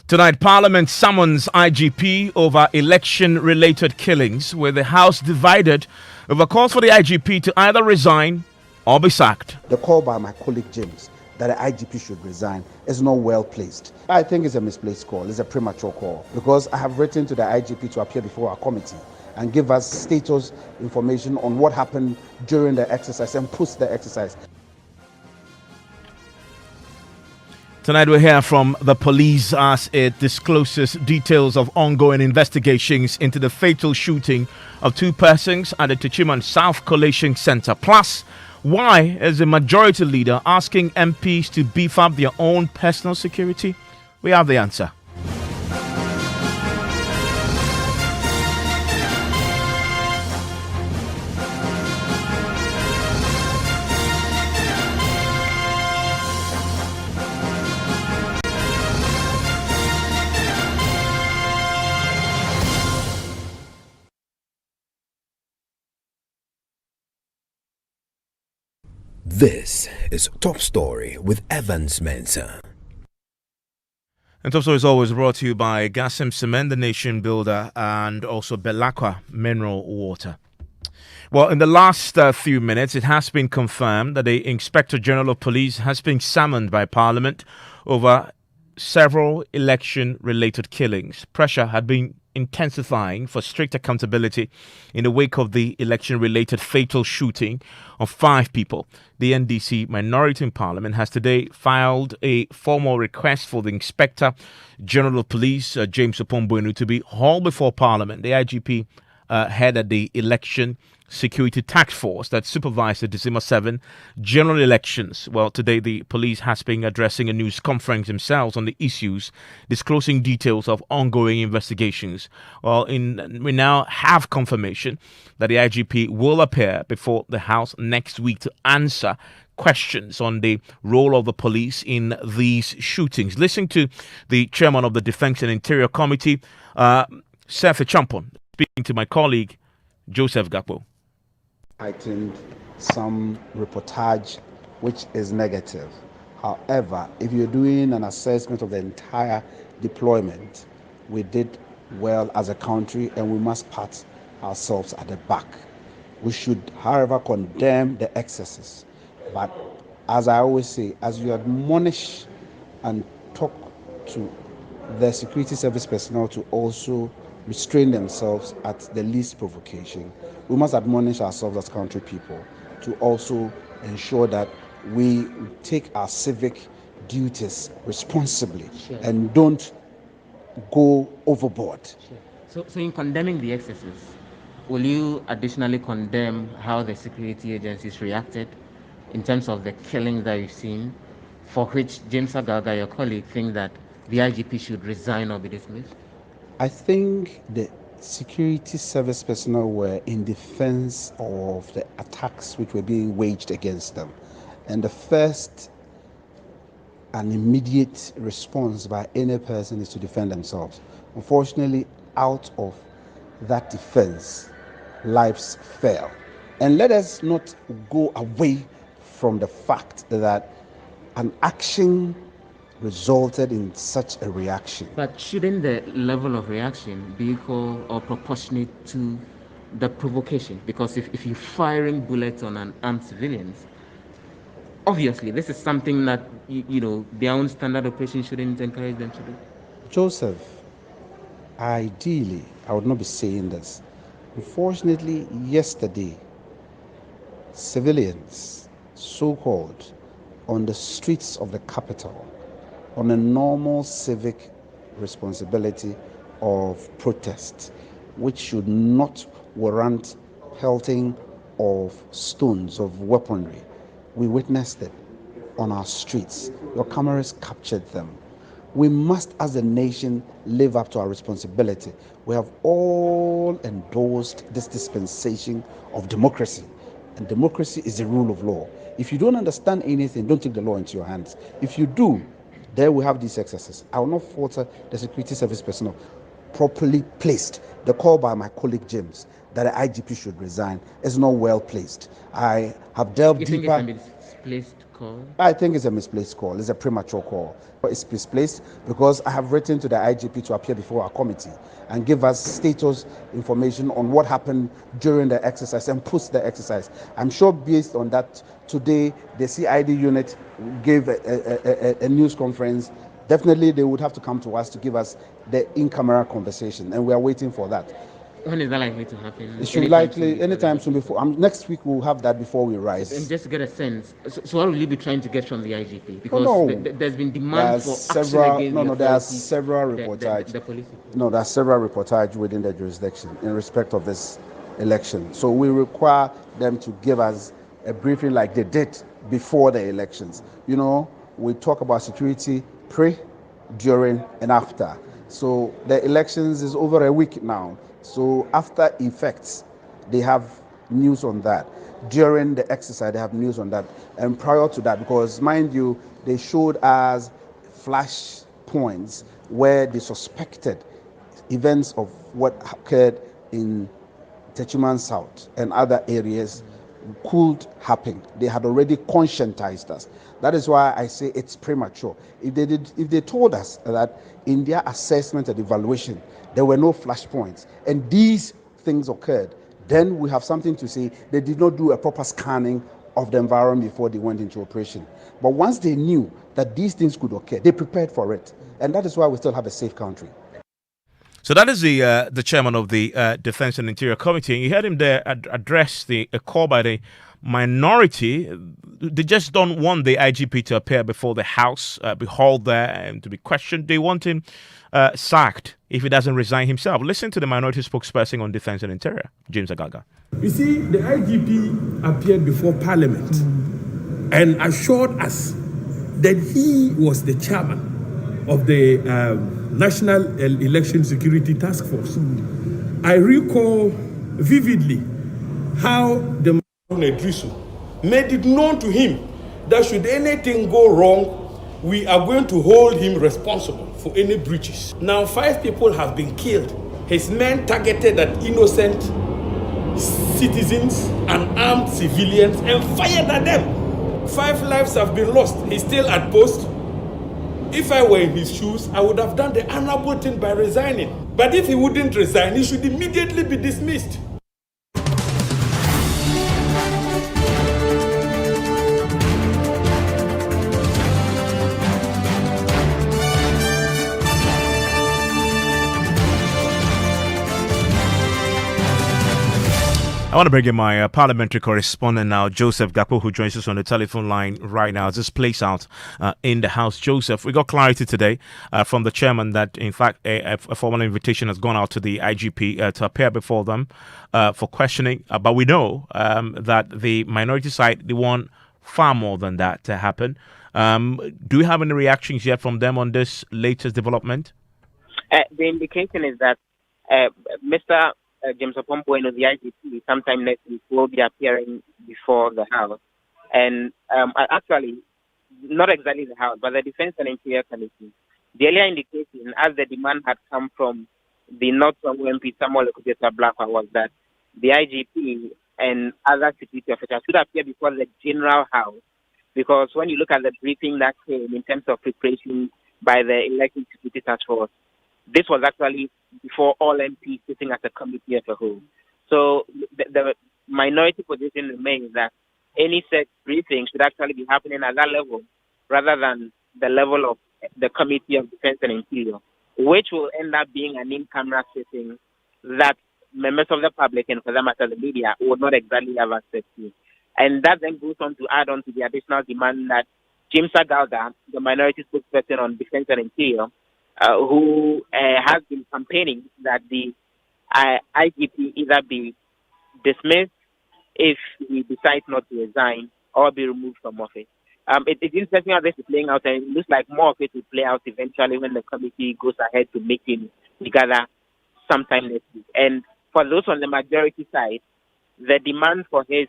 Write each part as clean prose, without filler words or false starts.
Tonight, Parliament summons IGP over election-related killings, with the House divided over calls for the IGP to either resign or be sacked. The call by my colleague James that the IGP should resign is not well placed. I think it's a misplaced call. It's a premature call because I have written to the IGP to appear before our committee and give us status information on what happened during the exercise and post the exercise. Tonight we'll hear from the police as it discloses details of ongoing investigations into the fatal shooting of two persons at the Tuchiman South Collation Center. Plus, why is the majority leader asking MPs to beef up their own personal security? We have the answer. This is Top Story with Evans Mensah. And Top Story is always brought to you by Gasim Cement, the nation builder, and also Belacqua Mineral Water. Well, in the last few minutes, it has been confirmed that the Inspector General of Police has been summoned by Parliament over several election-related killings. Pressure had been intensifying for strict accountability in the wake of the election-related fatal shooting of 5 people. The NDC minority in Parliament has today filed a formal request for the Inspector General of Police, James Opombuenu, to be hauled before Parliament. The IGP headed the election security task force that supervised the December 7 general elections. Well, today the police has been addressing a news conference themselves on the issues, disclosing details of ongoing investigations. Well, we now have confirmation that the IGP will appear before the House next week to answer questions on the role of the police in these shootings. Listen to the chairman of the Defense and Interior Committee, Sefe Champon, speaking to my colleague Joseph Gakpo. Heightened some reportage which is negative. However, if you're doing an assessment of the entire deployment, we did well as a country and we must pat ourselves at the back. We should, however, condemn the excesses. But as I always say, as you admonish and talk to the security service personnel to also restrain themselves at the least provocation, we must admonish ourselves as country people to also ensure that we take our civic duties responsibly. Sure. And don't go overboard. Sure. So in condemning the excesses, will you additionally condemn how the security agencies reacted in terms of the killing that you've seen, for which James Agaga, your colleague, think that the IGP should resign or be dismissed? I think the security service personnel were in defense of the attacks which were being waged against them. And the first and immediate response by any person is to defend themselves. Unfortunately, out of that defense, lives fell. And let us not go away from the fact that an action resulted in such a reaction. But shouldn't the level of reaction be equal or proportionate to the provocation? Because if you're firing bullets on unarmed civilians, obviously this is something that their own standard operation shouldn't encourage them to do. Joseph, ideally, I would not be saying this. Unfortunately, yesterday, civilians, so-called, on the streets of the capital, on a normal civic responsibility of protest, which should not warrant pelting of stones, of weaponry. We witnessed it on our streets. Your cameras captured them. We must, as a nation, live up to our responsibility. We have all endorsed this dispensation of democracy. And democracy is the rule of law. If you don't understand anything, don't take the law into your hands. If you do, there we have these excesses. I will not falter the security service personnel properly placed. The call by my colleague James that the IGP should resign is not well placed. I have delved deeper. You think it can be misplaced call? I think it's a misplaced call. It's a premature call. It's misplaced because I have written to the IGP to appear before our committee and give us status information on what happened during the exercise and post the exercise. I'm sure based on that, today the CID unit gave a news conference. Definitely they would have to come to us to give us the in-camera conversation, and we are waiting for that. When is that likely to happen? It should likely anytime soon before next week we'll have that before we rise. And just to get a sense, so what will you be trying to get from the IGP? Because no. there's been There demand are for several action against there are authorities, several reportage. the police. No, there are several reportage within the jurisdiction in respect of this election. So we require them to give us a briefing like they did before the elections. We talk about security pre, during, and after. So the elections is over a week now. So after effects, they have news on that. During the exercise, they have news on that. And prior to that, because mind you, they showed us flash points where they suspected events of what occurred in Techiman South and other areas could happen. They had already conscientized us. That is why I say it's premature. If they told us that in their assessment and evaluation there were no flashpoints and these things occurred, then we have something to say. They did not do a proper scanning of the environment before they went into operation. But once they knew that these things could occur, they prepared for it, and that is why we still have a safe country. So that is the chairman of the Defense and Interior Committee. And you heard him there address a call by the minority. They just don't want the IGP to appear before the House, be hauled there and to be questioned. They want him sacked if he doesn't resign himself. Listen to the minority spokesperson on Defense and Interior, James Agaga. You see, the IGP appeared before Parliament and assured us that he was the chairman of the National Election Security Task Force. I recall vividly how the Nedrisu made it known to him that should anything go wrong, we are going to hold him responsible for any breaches. Now 5 people have been killed. His men targeted at innocent citizens and armed civilians and fired at them. 5 lives have been lost. He's still at post. If I were in his shoes, I would have done the honorable thing by resigning. But if he wouldn't resign, he should immediately be dismissed. I want to bring in my parliamentary correspondent now, Joseph Gakpo, who joins us on the telephone line right now as this plays out in the House. Joseph, we got clarity today from the chairman that, in fact, a formal invitation has gone out to the IGP to appear before them for questioning. But we know that the minority side, they want far more than that to happen. Do you have any reactions yet from them on this latest development? The indication is that Mr. James Opompo, the IGP, sometime next week will be appearing before the House. And actually, not exactly the House, but the Defense and Interior Committee. The earlier indication, as the demand had come from the North MP Samuel Ekudeta Blakwa, was that the IGP and other security officials should appear before the General House, because when you look at the briefing that came in terms of preparation by the Election Security Task Force, this was actually before all MPs sitting as a committee as a whole. So the minority position remains that any such briefing should actually be happening at that level rather than the level of the Committee of Defense and Interior, which will end up being an in-camera sitting that members of the public and, for that matter, the media would not exactly have access to. And that then goes on to add on to the additional demand that James Agauda, the minority spokesperson on Defense and Interior, who has been campaigning that the IGP either be dismissed if he decides not to resign or be removed from office. It's interesting how this is playing out, and it looks like more of it will play out eventually when the committee goes ahead to make him together sometime next week. And for those on the majority side, the demand for his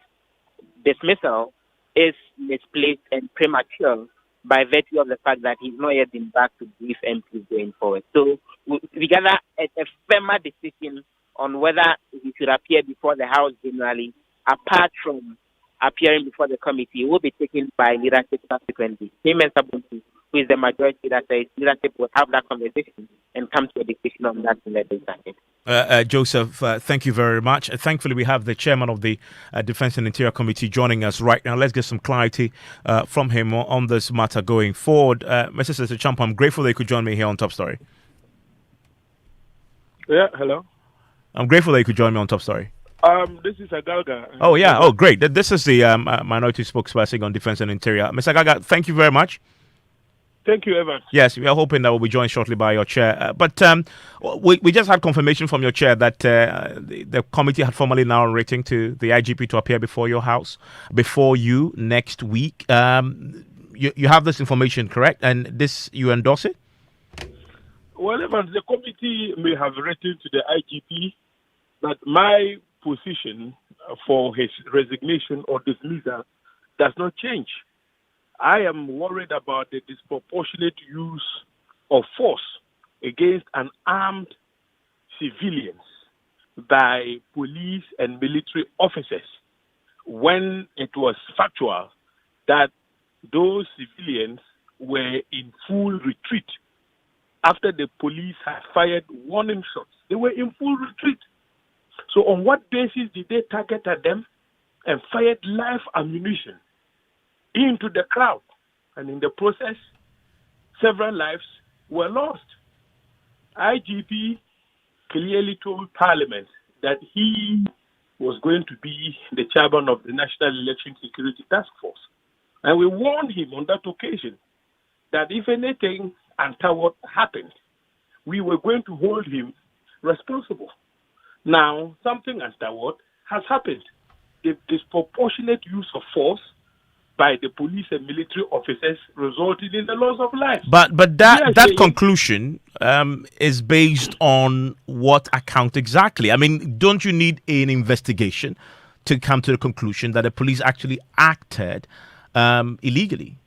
dismissal is misplaced and premature by virtue of the fact that he's not yet been back to brief MPs going forward. So we gather a firmer decision on whether he should appear before the House generally, apart from appearing before the committee will be taken by leadership subsequently. Him and Sabunti, who is the majority leader, says leadership will have that conversation and come to a decision on that in the day. Joseph, thank you very much. Thankfully, we have the chairman of the Defense and Interior Committee joining us right now. Let's get some clarity from him on this matter going forward. Mr. Sister Champ, I'm grateful that you could join me here on Top Story. Yeah, hello. I'm grateful that you could join me on Top Story. This is Agaga. Oh, yeah. Oh, great. This is the minority spokesperson on Defense and Interior. Mr. Agaga, thank you very much. Thank you, Evans. Yes, we are hoping that we'll be joined shortly by your chair. But we just had confirmation from your chair that the committee had formally now written to the IGP to appear before your house, before you next week. You have this information, correct? And this, you endorse it? Well, Evans, the committee may have written to the IGP that my position for his resignation or dismissal does not change. I am worried about the disproportionate use of force against unarmed civilians by police and military officers when it was factual that those civilians were in full retreat after the police had fired warning shots. They were in full retreat. So on what basis did they target at them and fired live ammunition into the crowd? And in the process, several lives were lost. IGP clearly told Parliament that he was going to be the chairman of the National Election Security Task Force. And we warned him on that occasion that if anything untoward happened, we were going to hold him responsible. Now, something untoward has happened. The disproportionate use of force by the police and military officers resulted in the loss of life. But that conclusion is based on what account exactly? I mean, don't you need an investigation to come to the conclusion that the police actually acted illegally?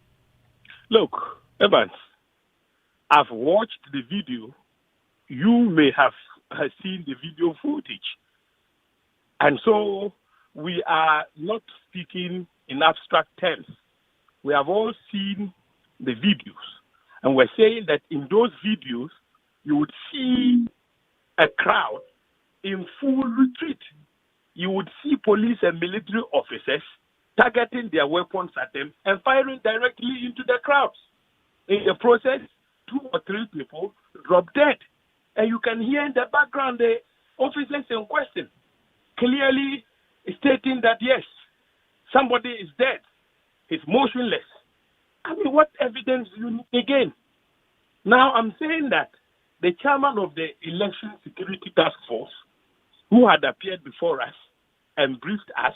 Look, Evans, I've watched the video. You may have seen the video footage. And so we are not speaking in abstract terms. We have all seen the videos. And we're saying that in those videos, you would see a crowd in full retreat. You would see police and military officers targeting their weapons at them and firing directly into the crowds. In the process, 2 or 3 people drop dead. And you can hear in the background the officers in question clearly stating that, yes, somebody is dead. He's motionless. I mean, what evidence do you need again? Now, I'm saying that the chairman of the Election Security Task Force, who had appeared before us and briefed us,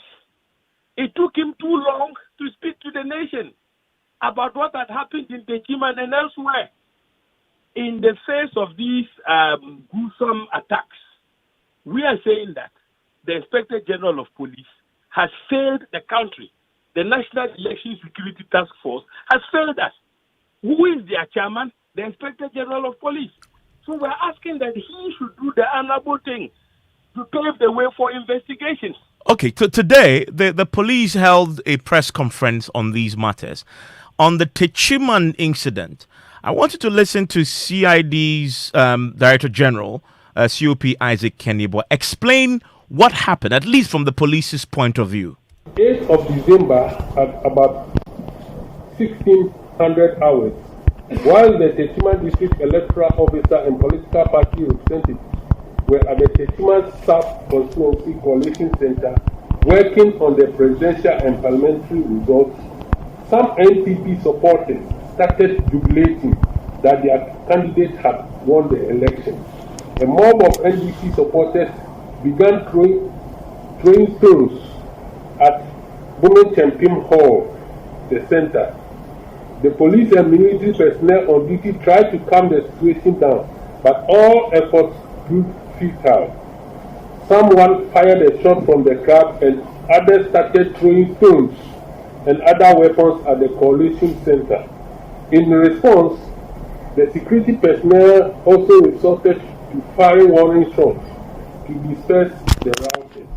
it took him too long to speak to the nation about what had happened in Techiman and elsewhere. In the face of these gruesome attacks, we are saying that the Inspector General of Police has failed the country. The National Election Security Task Force has failed us. Who is their chairman? The Inspector General of Police. So we're asking that he should do the honorable thing to pave the way for investigations. Okay, today the police held a press conference on these matters. On the Techiman incident, I wanted to listen to CID's Director General, COP Isaac Kenibo, explain what happened, at least from the police's point of view. 8th of December at about 1600 hours, while the Techiman District Electoral Officer and political party representatives were at the Techiman South Constituency Coalition Center working on the presidential and parliamentary results, some NPP supporters started jubilating that their candidate had won the election. A mob of NDC supporters began throwing stones at Women Champion Hall, the center. The police and military personnel on duty tried to calm the situation down, but all efforts proved futile. Someone fired a shot from the crowd and others started throwing stones and other weapons at the coalition center. In response, the security personnel also resorted to firing warning shots to disperse the rioters.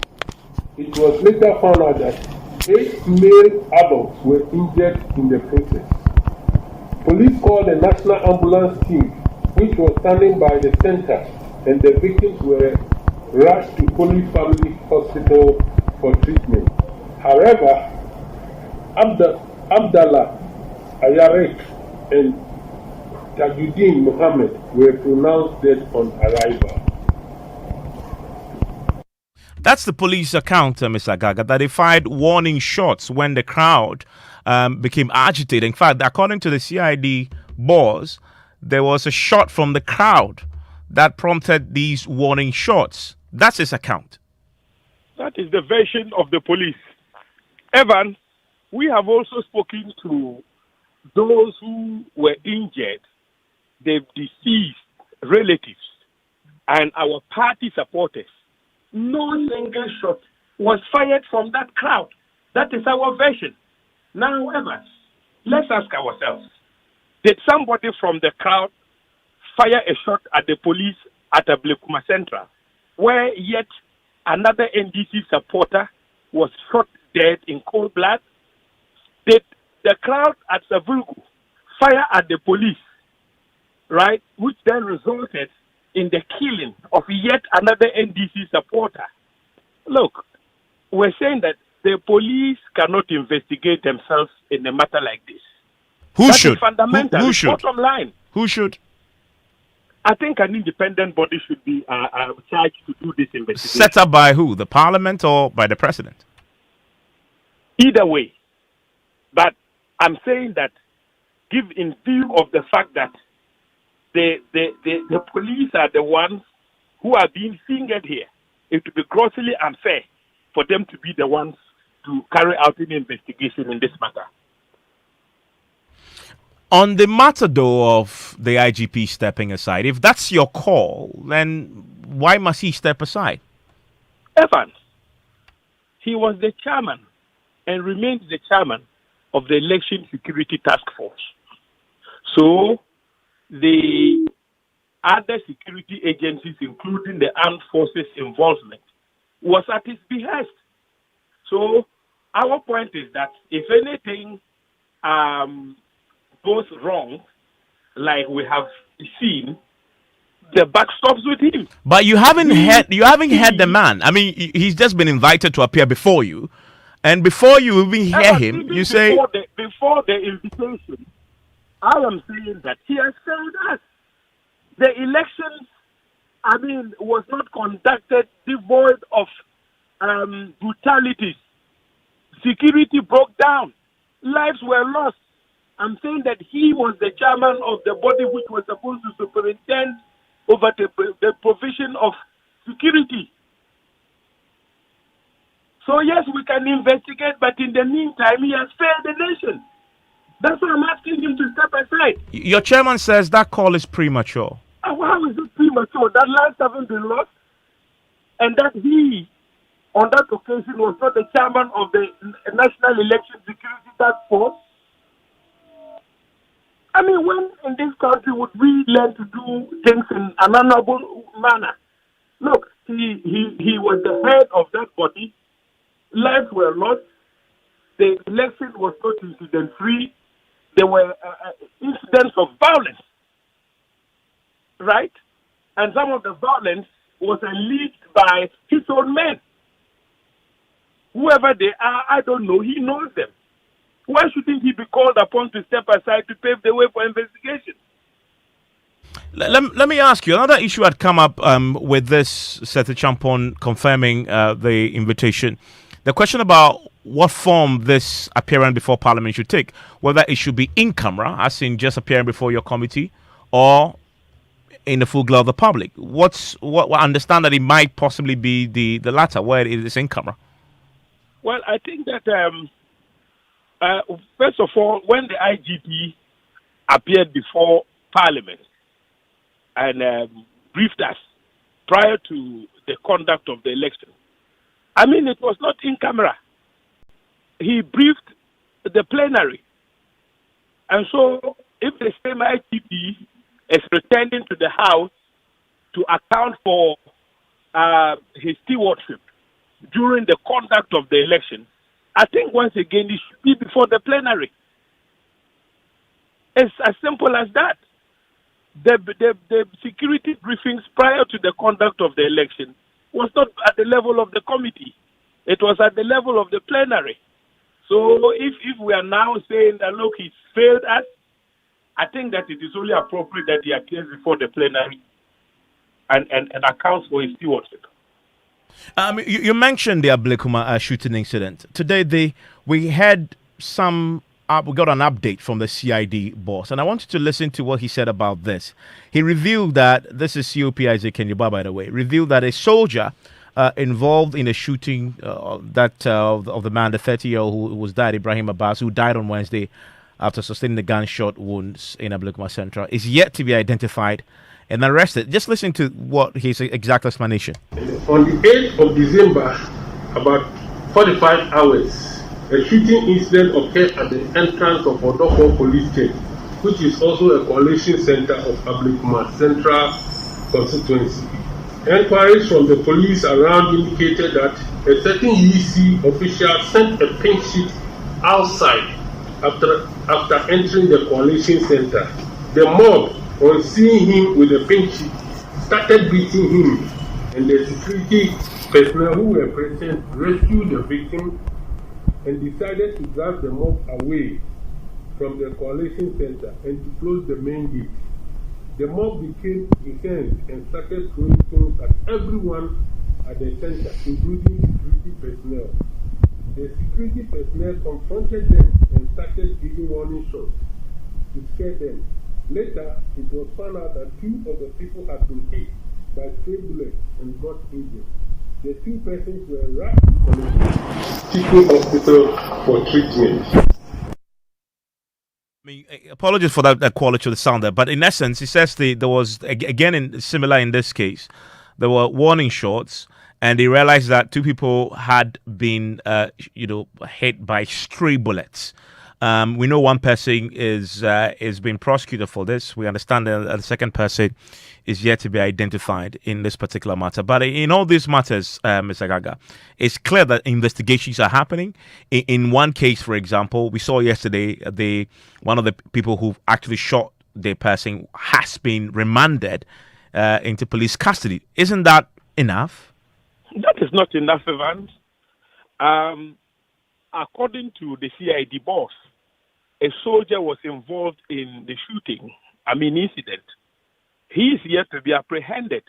It was later found out that 8 male adults were injured in the process. Police called the National Ambulance Team, which was standing by the center, and the victims were rushed to Police Family Hospital for treatment. However, Abdallah Ayarek and Tajuddin Mohammed were pronounced dead on arrival. That's the police account, Mr. Gaga, that they fired warning shots when the crowd became agitated. In fact, according to the CID boss, there was a shot from the crowd that prompted these warning shots. That's his account. That is the version of the police. Evan, we have also spoken to those who were injured, the deceased relatives, and our party supporters. No single shot was fired from that crowd. That is our version. Now, Evans, let's ask ourselves, did somebody from the crowd fire a shot at the police at Ablekuma Central, where yet another NDC supporter was shot dead in cold blood? Did the crowd at Savulgu fire at the police, right, which then resulted in the killing of yet another NDC supporter? Look, we're saying that the police cannot investigate themselves in a matter like this. Who should? Fundamental. Who should? Bottom line. Who should? I think an independent body should be charged to do this investigation. Set up by who? The parliament or by the president? Either way. But I'm saying that, in view of the fact that the police are the ones who are being fingered here, it would be grossly unfair for them to be the ones to carry out an investigation in this matter. On the matter, though, of the IGP stepping aside, if that's your call, then why must he step aside? Evans, he was the chairman and remains the chairman of the Election Security Task Force. So, the other security agencies, including the armed forces involvement, was at his behest. So, our point is that if anything goes wrong, like we have seen, the buck stops with him. But you haven't heard the man. I mean, he's just been invited to appear before you, and before you even hear him, you say before the invitation, I am saying that he has failed us. The elections, I mean, was not conducted devoid of brutalities. Security broke down. Lives were lost. I'm saying that he was the chairman of the body which was supposed to superintend over the provision of security. So yes, we can investigate, but in the meantime, he has failed the nation. That's why I'm asking him to step aside. Your chairman says that call is premature. How is it premature? That lives haven't been lost, and that he, on that occasion, was not the chairman of the National Election Security Task Force. I mean, when in this country would we learn to do things in an honorable manner? Look, he was the head of that body. Lives were lost. The election was not incident-free. There were incidents of violence, right? And some of the violence was unleashed by his own men. Whoever they are, I don't know. He knows them. Why shouldn't he be called upon to step aside to pave the way for investigation? Let me ask you, another issue had come up with this Seth Champon confirming the invitation. The question about what form this appearance before Parliament should take, whether it should be in camera, as in just appearing before your committee, or in the full glare of the public. What I understand that it might possibly be the latter, where it is in camera. Well, I think that first of all, when the IGP appeared before Parliament and briefed us prior to the conduct of the election, I mean, it was not in camera. He briefed the plenary. And so, if the same IGP is pretending to the House to account for his stewardship during the conduct of the election, I think once again it should be before the plenary. It's as simple as that. The security briefings prior to the conduct of the election was not at the level of the committee. It was at the level of the plenary. So if we are now saying that, look, he's failed us, I think that it is only appropriate that he appears before the plenary and accounts for his stewardship. You mentioned the Ablekuma shooting incident. Today, we had we got an update from the CID boss, and I wanted to listen to what he said about this. He revealed that, this is COP Isaac Kenyuba, by the way, revealed that a soldier involved in a shooting of the man, the 30-year-old who was died, Ibrahim Abbas, who died on Wednesday after sustaining the gunshot wounds in Ablekuma Central, is yet to be identified and arrested. Just listen to what his exact explanation. On the 8th of December, about 45 hours, a shooting incident occurred at the entrance of Odoko Police Station, which is also a coalition center of Ablekuma Central constituency. Enquiries from the police around indicated that a certain EC official sent a pink sheet outside after entering the coalition center. The mob, on seeing him with a pink sheet, started beating him, and the security personnel who were present rescued the victim and decided to drive the mob away from the coalition center and to close the main gate. The mob became incensed and started throwing stones at everyone at the center, including security personnel. The security personnel confronted them and started giving warning shots to scare them. Later, it was found out that 2 of the people had been hit by stray bullets and got injured. The 2 persons were rushed to the teaching hospital for treatment. Apologies for that quality of the sound there, but in essence, he says there was, again, similar in this case, there were warning shots, and they realized that 2 people had been, hit by stray bullets. We know 1 person is being prosecuted for this. We understand that the second person is yet to be identified in this particular matter. But in all these matters, Mr. Gaga, it's clear that investigations are happening. In one case, for example, we saw yesterday one of the people who actually shot the person has been remanded into police custody. Isn't that enough? That is not enough, Evans. According to the CID boss, a soldier was involved in the incident. He is yet to be apprehended.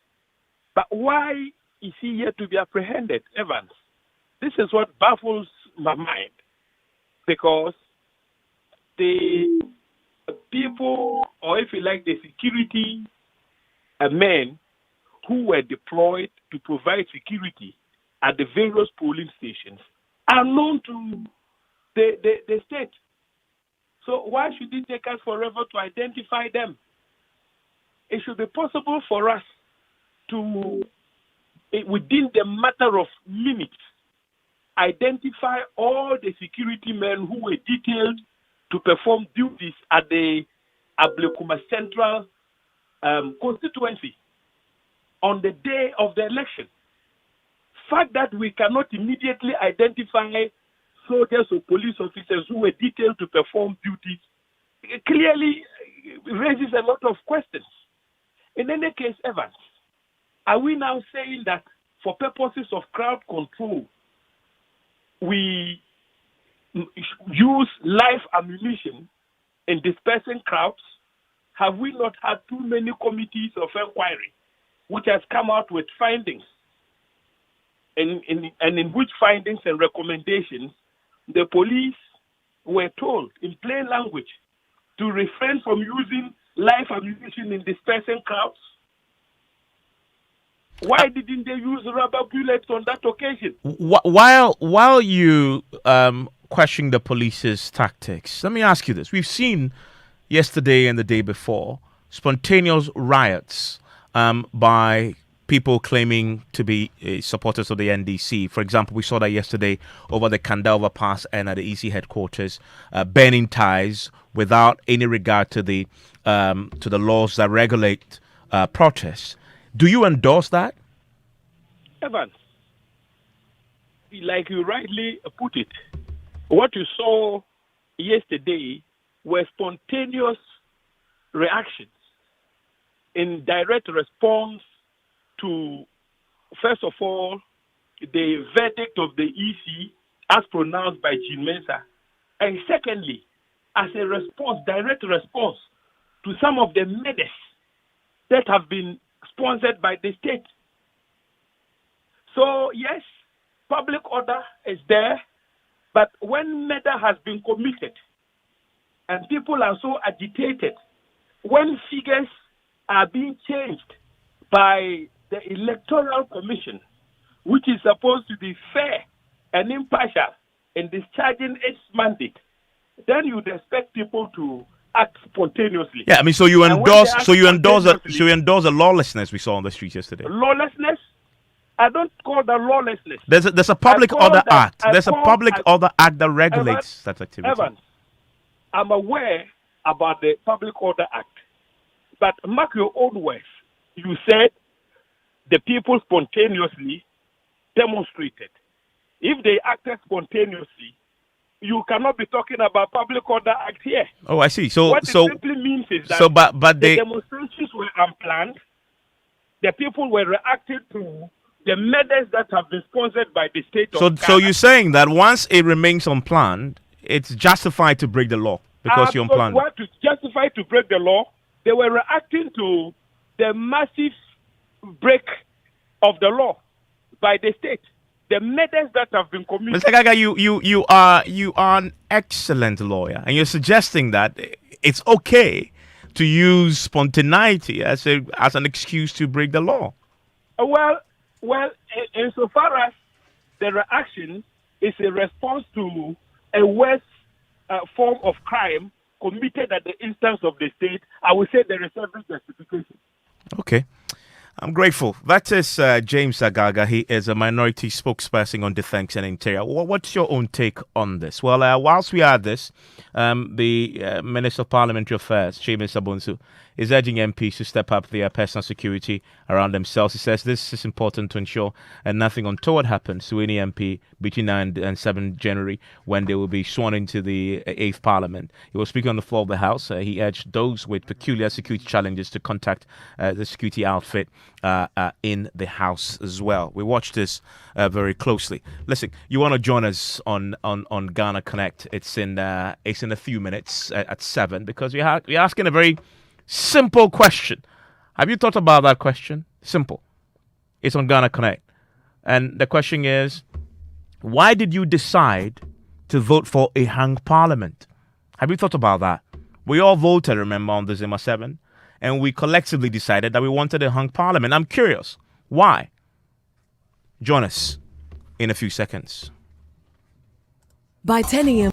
But why is he yet to be apprehended, Evans? This is what baffles my mind. Because the people, or if you like, the security men who were deployed to provide security at the various polling stations are known to the state. So why should it take us forever to identify them? It should be possible for us to, within the matter of minutes, identify all the security men who were detailed to perform duties at the Ablekuma Central constituency on the day of the election. Fact that we cannot immediately identify soldiers or police officers who were detailed to perform duties clearly raises a lot of questions. In any case, Evans, are we now saying that for purposes of crowd control, we use live ammunition in dispersing crowds? Have we not had too many committees of inquiry which has come out with findings, and in which findings and recommendations the police were told in plain language to refrain from using live ammunition in dispersing crowds? Why didn't they use rubber bullets on that occasion? While you question the police's tactics, let me ask you this. We've seen yesterday and the day before spontaneous riots by people claiming to be supporters of the NDC. For example, we saw that yesterday over the Kanda overpass and at the EC headquarters, burning ties without any regard to the laws that regulate protests. Do you endorse that? Evans, like you rightly put it, What you saw yesterday were spontaneous reactions in direct response to, first of all, the verdict of the EC as pronounced by Evans Mensah, and secondly, as a response, direct response to some of the measures that have been sponsored by the state. So yes, public order is there, but when murder has been committed and people are so agitated, when figures are being changed by the Electoral Commission, which is supposed to be fair and impartial in discharging its mandate, then you'd expect people to act spontaneously. Yeah, I mean, so you And when they endorse, act so you endorse, spontaneously, so you endorse the lawlessness we saw on the streets yesterday. lawlessness? I don't call that lawlessness. There's a public I call order that- act. I There's a call- public I- order act that regulates that activity. Evans, I'm aware about the Public Order Act, but mark your own words. You said the people spontaneously demonstrated. If they acted spontaneously, you cannot be talking about Public Order Act here. Oh, I see. So What so it simply means is that so but the they demonstrations were unplanned. The people were reacting to the measures that have been sponsored by the state of so Ghana. so you're saying that once it remains unplanned, it's justified to break the law because you unplanned. What to justify to break the law, they were reacting to the massive break of the law by the state. The measures that have been committed. Mr. Gaga, you are an excellent lawyer, and you're suggesting that it's okay to use spontaneity as an excuse to break the law. Well, insofar as the reaction is a response to a worse form of crime committed at the instance of the state, I would say there is every justification. Okay. I'm grateful. That is James Agaga. He is a minority spokesperson on defense and interior. What's your own take on this? Well, whilst we are at this, the Minister of Parliamentary Affairs, Seamus Abonsu, is urging MPs to step up their personal security around themselves. He says this is important to ensure nothing untoward happens to any MP between 9 and 7 January when they will be sworn into the 8th Parliament. He was speaking on the floor of the House. He urged those with peculiar security challenges to contact the security outfit in the House as well. We watch this very closely. Listen, you want to join us on Ghana Connect? It's in a few minutes at 7 because we're asking a very simple question. Have you thought about that question? Simple. It's on Ghana Connect. And the question is, why did you decide to vote for a hung parliament? Have you thought about that? We all voted, remember, on December 7th, and we collectively decided that we wanted a hung parliament. I'm curious. Why? Join us in a few seconds. By 10 a.m.